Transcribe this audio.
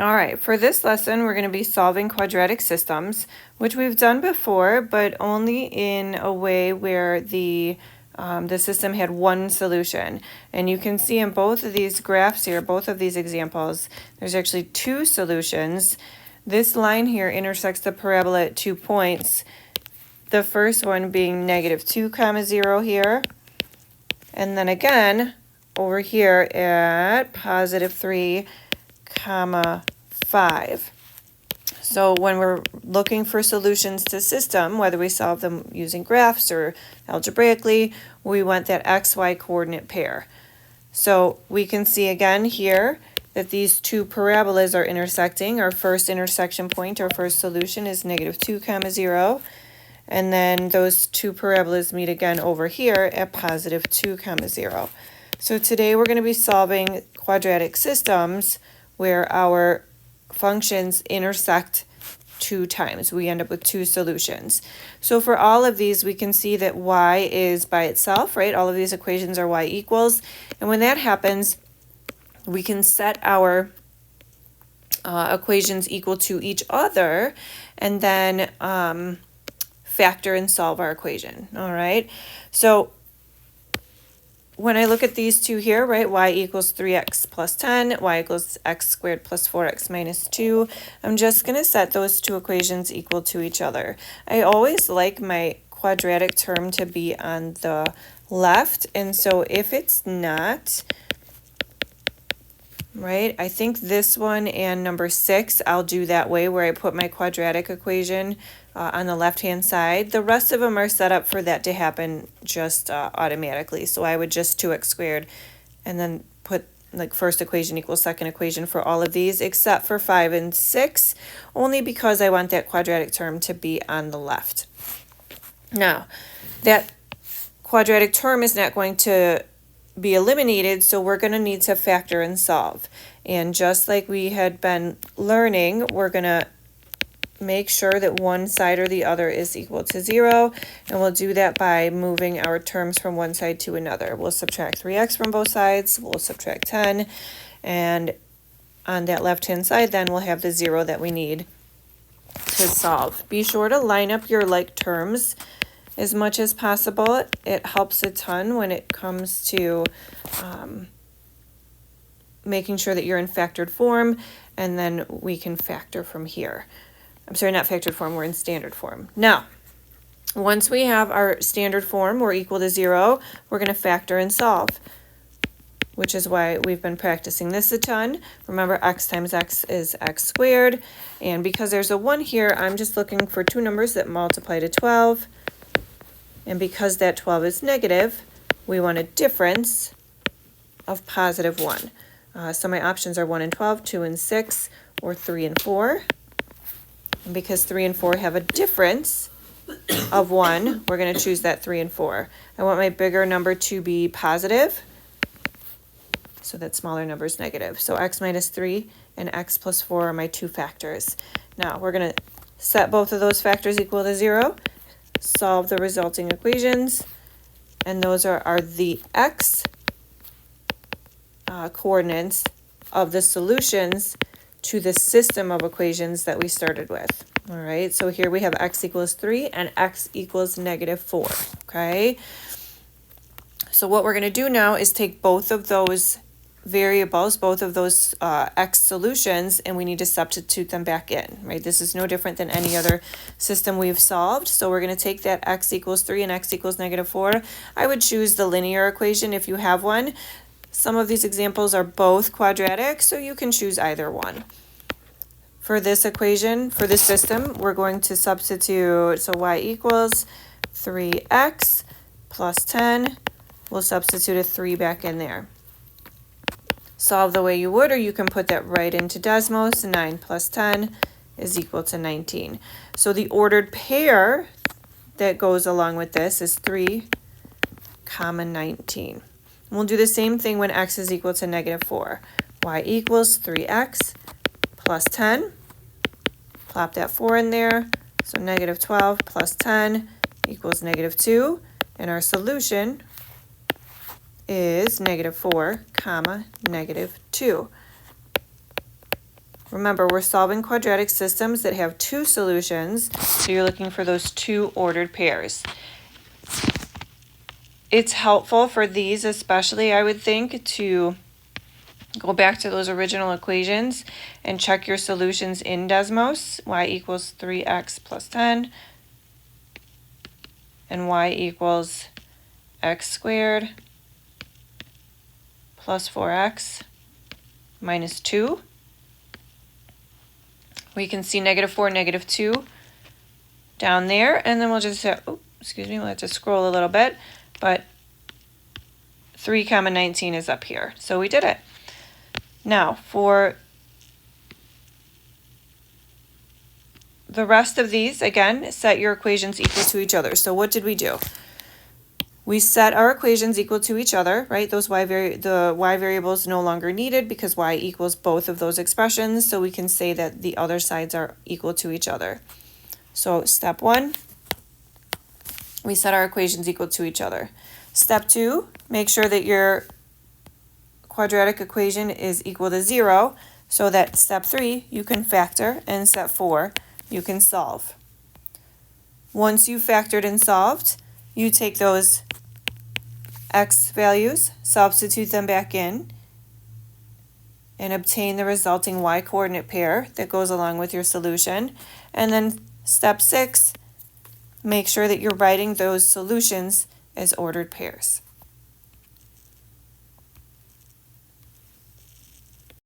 All right, for this lesson, we're going to be solving quadratic systems, which we've done before, but only in a way where the system had one solution. And you can see in both of these graphs here, both of these examples, there's actually two solutions. This line here intersects the parabola at 2 points. The first one being -2, 0 here. And then again, over here at +3, 5. So when we're looking for solutions to system, whether we solve them using graphs or algebraically, we want that xy coordinate pair. So we can see again here that these two parabolas are intersecting. Our first intersection point, our first solution is -2, 0. And then those two parabolas meet again over here at +2, 0. So today we're going to be solving quadratic systems where our functions intersect 2 times. We end up with 2 solutions. So for all of these, we can see that y is by itself, right? All of these equations are y equals. And when that happens, we can set our equations equal to each other and then factor and solve our equation, all right? So when I look at these two here, right, y equals 3x plus 10, y equals x squared plus 4x minus 2, I'm just going to set those two equations equal to each other. I always like my quadratic term to be on the left, and so if it's not, right, I think this one and number 6, I'll do that way where I put my quadratic equation on the left-hand side. The rest of them are set up for that to happen just automatically. So I would just 2x squared and then put like first equation equals second equation for all of these, except for 5 and 6, only because I want that quadratic term to be on the left. Now, that quadratic term is not going to be eliminated, so we're going to need to factor and solve. And just like we had been learning, we're going to make sure that one side or the other is equal to 0, and we'll do that by moving our terms from one side to another. We'll subtract 3x from both sides, we'll subtract 10, and on that left-hand side then we'll have the 0 that we need to solve. Be sure to line up your like terms as much as possible. It helps a ton when it comes to making sure that you're in factored form, and then we can factor from here. I'm sorry, not factored form, we're in standard form. Now, once we have our standard form, we're equal to 0, we're going to factor and solve, which is why we've been practicing this a ton. Remember, x times x is x squared, and because there's a 1 here, I'm just looking for two numbers that multiply to 12, and because that 12 is negative, we want a difference of +1. So my options are 1 and 12, 2 and 6, or 3 and 4. And because 3 and 4 have a difference of 1, we're going to choose that 3 and 4. I want my bigger number to be positive, so that smaller number is negative. So x minus 3 and x plus 4 are my two factors. Now we're going to set both of those factors equal to 0, solve the resulting equations, and those are the x coordinates of the solutions to the system of equations that we started with. All right, so here we have x equals 3 and x equals -4, okay? So what we're going to do now is take both of those variables, both of those x solutions, and we need to substitute them back in, right? This is no different than any other system we've solved. So we're going to take that x equals 3 and x equals -4. I would choose the linear equation if you have one. Some of these examples are both quadratic, so you can choose either one. For this equation, for this system, we're going to substitute, so y equals 3x plus 10. We'll substitute a 3 back in there. Solve the way you would, or you can put that right into Desmos. 9 plus 10 is equal to 19. So the ordered pair that goes along with this is 3, 19. We'll do the same thing when x is equal to -4. Y equals 3x plus 10. Plop that 4 in there. So -12 plus 10 equals -2. And our solution is -4, -2. Remember, we're solving quadratic systems that have two solutions, so you're looking for those two ordered pairs. It's helpful for these especially, I would think, to go back to those original equations and check your solutions in Desmos. Y equals 3x plus 10 and y equals x squared plus 4x minus 2. We can see -4, -2 down there, and then we'll just have, we'll have to scroll a little bit, but 3, 19 is up here. So we did it. Now, for the rest of these, again, set your equations equal to each other. So what did we do? We set our equations equal to each other, right? The y variable is no longer needed because y equals both of those expressions, so we can say that the other sides are equal to each other. So step 1, we set our equations equal to each other. Step 2, make sure that your quadratic equation is equal to 0, so that step 3, you can factor, and step 4, you can solve. Once you've factored and solved, you take those x values, substitute them back in, and obtain the resulting y coordinate pair that goes along with your solution. And then step 6, make sure that you're writing those solutions as ordered pairs.